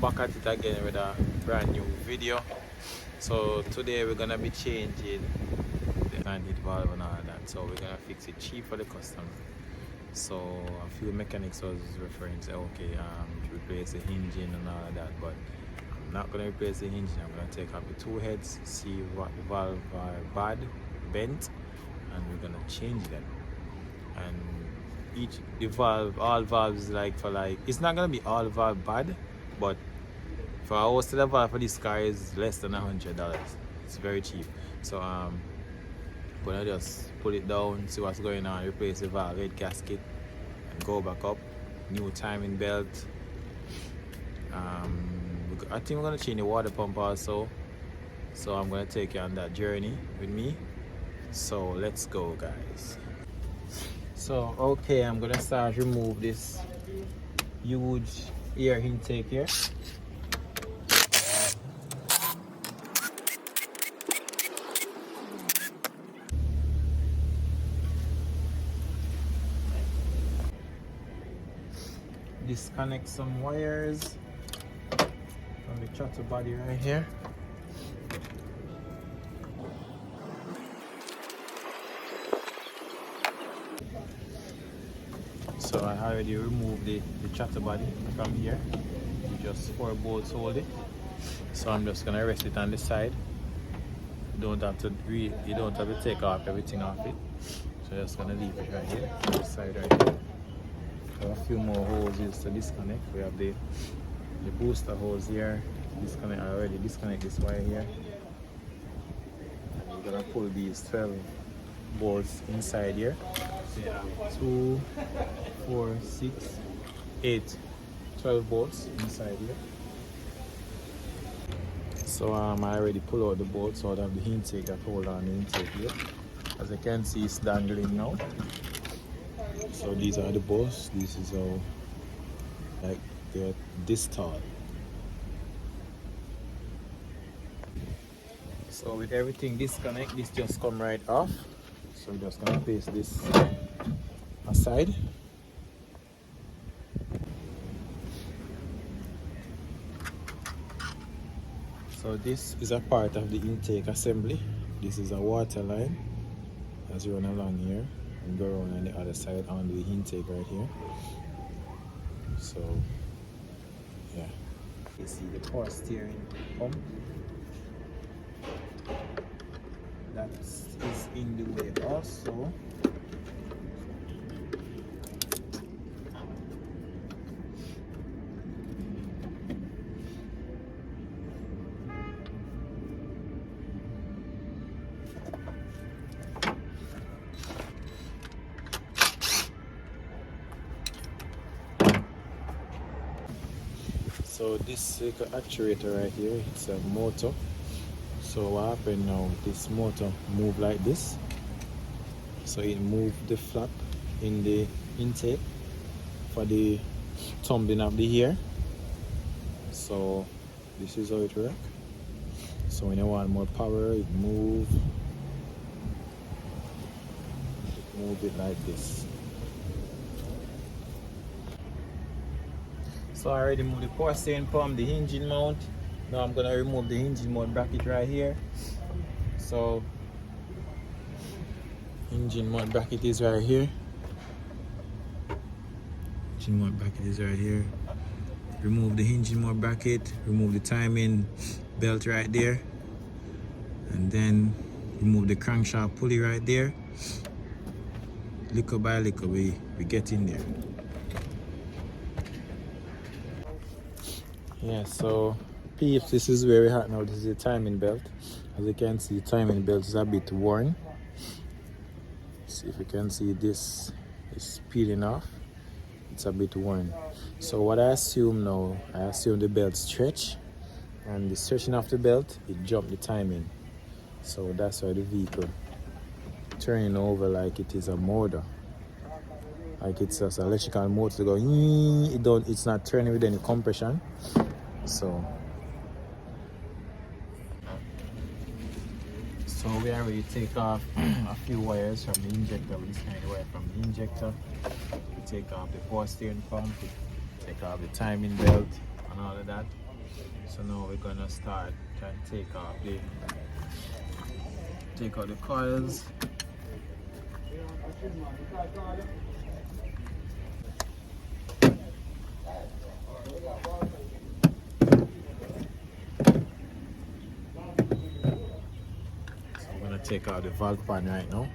back at it again with a brand new video. So today we're gonna be changing the landed valve and all that. So we're gonna fix it cheap for the customer. So a few mechanics was referring to okay, to replace the engine and all of that, but I'm not gonna replace the engine. I'm gonna take off the two heads, see what the valve are bad, bent, and we're gonna change them. And all valves it's not gonna be all valve bad, but for a host the valve for this car is less than $100. It's very cheap. So I'm gonna just put it down, see what's going on, replace the valve head gasket, and go back up. New timing belt. I think we're gonna change the water pump also. So I'm gonna take you on that journey with me. So let's go, guys. So okay, I'm gonna start remove this huge air intake here. Disconnect some wires from the throttle body right here. So I already removed the throttle body from here. Just 4 bolts hold it. So I'm just gonna rest it on the side. You don't have to take off everything off it. So just gonna leave it right here, on the side right here. A few more hoses to disconnect. We have the booster hose here. Disconnect. I already disconnect this wire here. And we're gonna pull these 12 bolts inside here. So you have 2, 4, 6, 8, 12 bolts inside here. So I already pull out the bolts out of the intake that hold on the intake here. As you can see, it's dangling now. So these are the bolts. This is all they're this tall. So with everything disconnect, this just come right off. So we're just gonna place this aside. So this is a part of the intake assembly. This is a water line as you run along here and go around on the other side on the intake right here. So yeah, you see the power steering pump that is in the way also. So this actuator right here, it's a motor. So what happened now, this motor move like this. So it moved the flap in the intake for the tumbling of the air. So this is how it works. So when you want more power, it move it like this. So I already moved the power steering pump, the engine mount. Now I'm gonna remove the engine mount bracket right here. So engine mount bracket is right here. Engine mount bracket is right here. Remove the engine mount bracket, remove the timing belt right there, and then remove the crankshaft pulley right there. Little by little we get in there. Yeah, so peeps, this is where we're at now. This is the timing belt. As you can see, the timing belt is a bit worn. See if you can see, this is peeling off. It's a bit worn. So what I assume now, I assume the belt stretch, and the stretching of the belt, it jumped the timing. So that's why the vehicle turning over like it is a motor. Like it's just an electrical motor to go, it's not turning with any compression. So we already take off a few wires from the injector. We disconnect the wire from the injector. We take off the power steering pump, we take off the timing belt and all of that. So now we're gonna start trying to take out the coils. So I'm gonna take out the valve pan right now.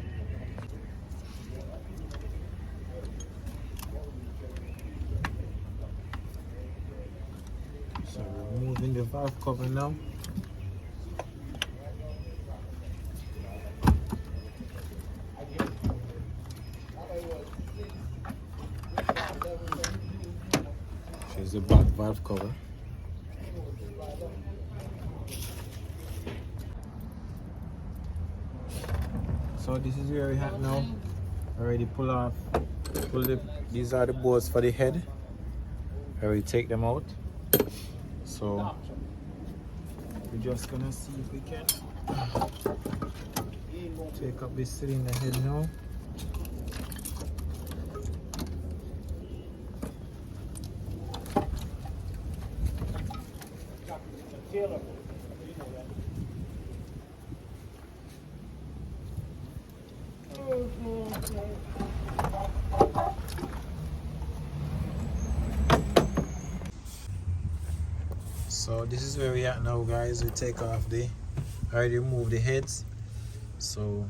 So removing the valve cover now. Here's the back valve cover. So this is where we have now. Already these are the bolts for the head. Already take them out. So we're just gonna see if we can take up this cylinder head now. So this is where we are now, guys. We take off I already removed the heads. So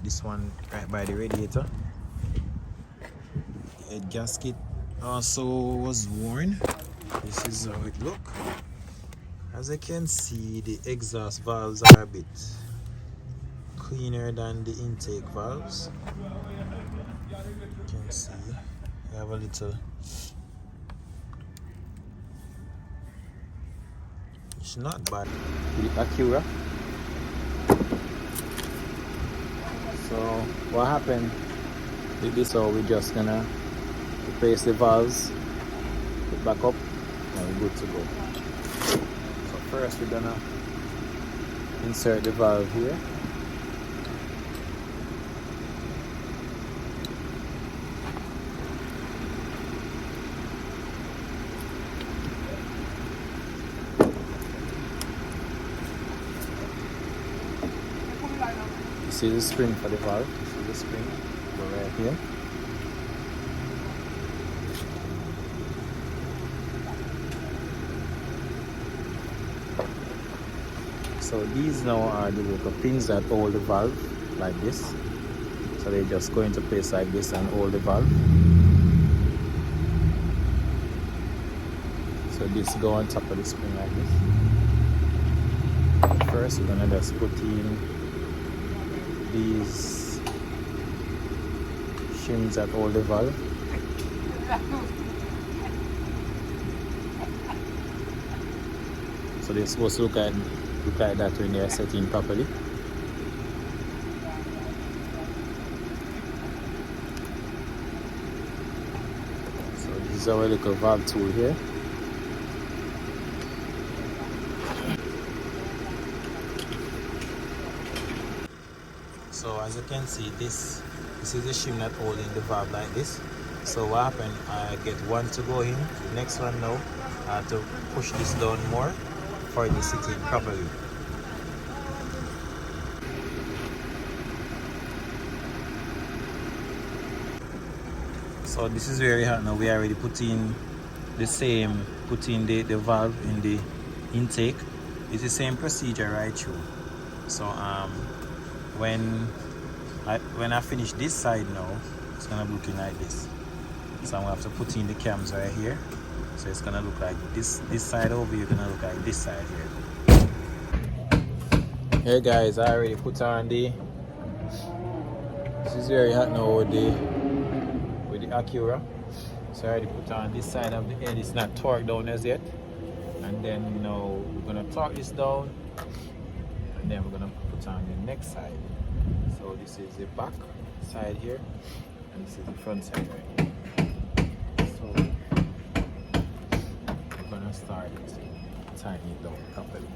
this one right by the radiator. A gasket also was worn. This is how it look. As you can see, the exhaust valves are a bit cleaner than the intake valves. You can see you have a little, it's not bad. The Acura. So what happened with this, so we're just gonna replace the valves, put back up, and we're good to go. So first we're gonna insert the valve here. This is the spring for the valve. This is the spring. Go right here. So these now are the little pins that hold the valve like this. So they just go into place like this and hold the valve. So this go on top of the spring like this. First we're gonna just put in these shims that hold the valve. So they're supposed to look like that when they're setting properly. So this is our little valve tool here. So as you can see, this is the shim that holding the valve like this. So what happened, I get one to go in, the next one now I have to push this down more for it to sit in properly. So this is where we are now. We already put in the valve in the intake. It's the same procedure right through. So when I finish this side now, it's gonna be looking like this. So I'm gonna have to put in the cams right here. So it's gonna look like this side over here, gonna look like this side here. Hey guys, I already put on this is very hot now with the the Acura. So I already put on this side of the head. It's not torqued down as yet. And then now we're gonna torque this down, and then we're gonna put on the next side. So this is the back side here, and this is the front side right here. So we're gonna start tightening it down properly.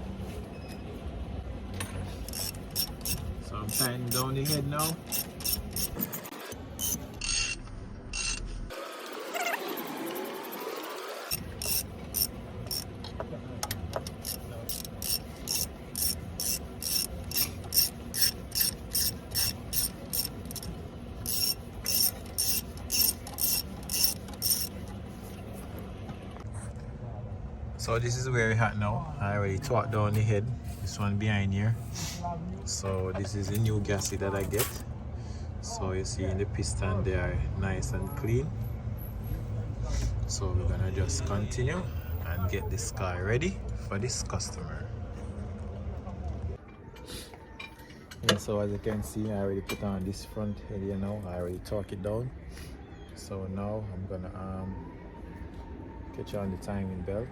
So I'm tightening down the head now. So this is where we're at now. I already torqued down the head, this one behind here. So this is the new gasket that I get. So you see in the piston they are nice and clean. So we're gonna just continue and get this car ready for this customer. Yeah, so as you can see, I already put on this front head here now. I already torqued it down. So now I'm gonna catch on the timing belt.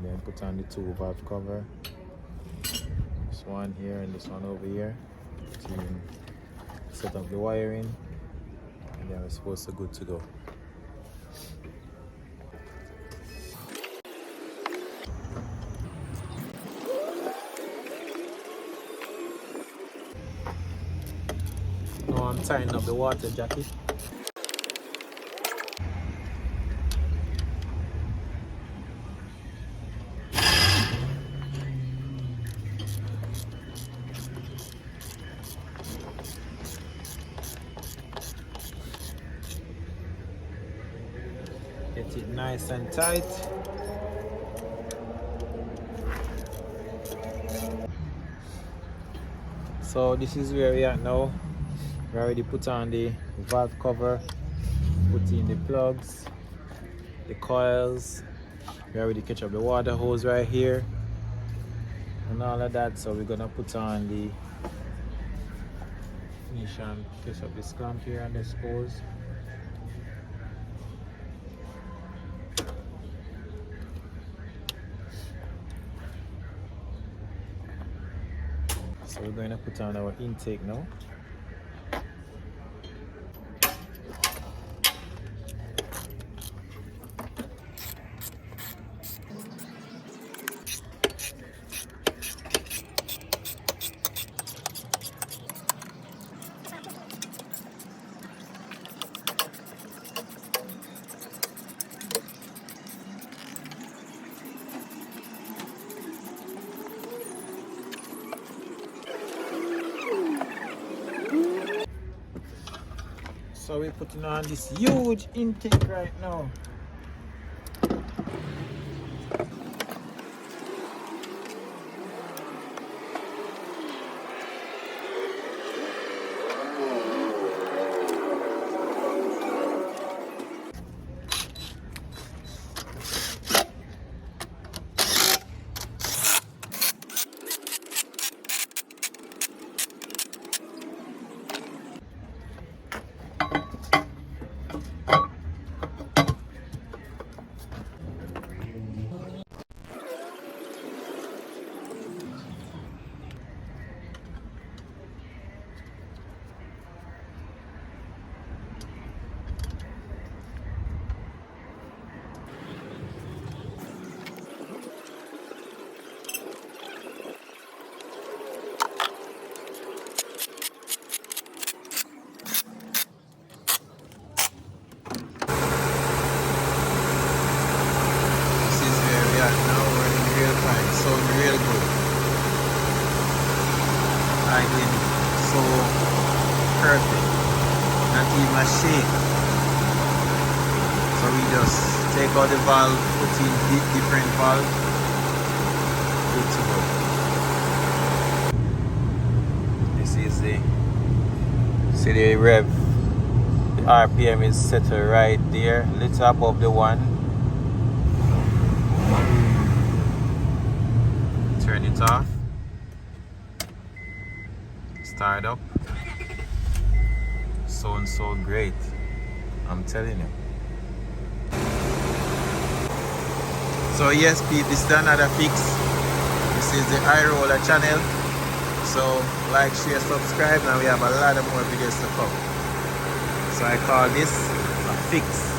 And then put on the two valve cover, this one here and this one over here, to set up the wiring, and then we're supposed to good to go. Now I'm tying up the water jacket. Get it nice and tight. So this is where we are now. We already put on the valve cover, put in the plugs, the coils. We already catch up the water hose right here and all of that. So we're gonna put on the finish and catch up this clamp here and the screws. So we're going to put on our intake now. So we're putting on this huge intake right now. Real good. Idling so perfect, not even a shake. So we just take out the valve, put in different valve, good to go. This is the see the rev. The RPM is set right there, little above the one. Turn it off, start up. Sounds so great. I'm telling you. So yes, people, this is another fix. This is the eye roller channel. So like, share, subscribe, and we have a lot of more videos to come. So I call this a fix.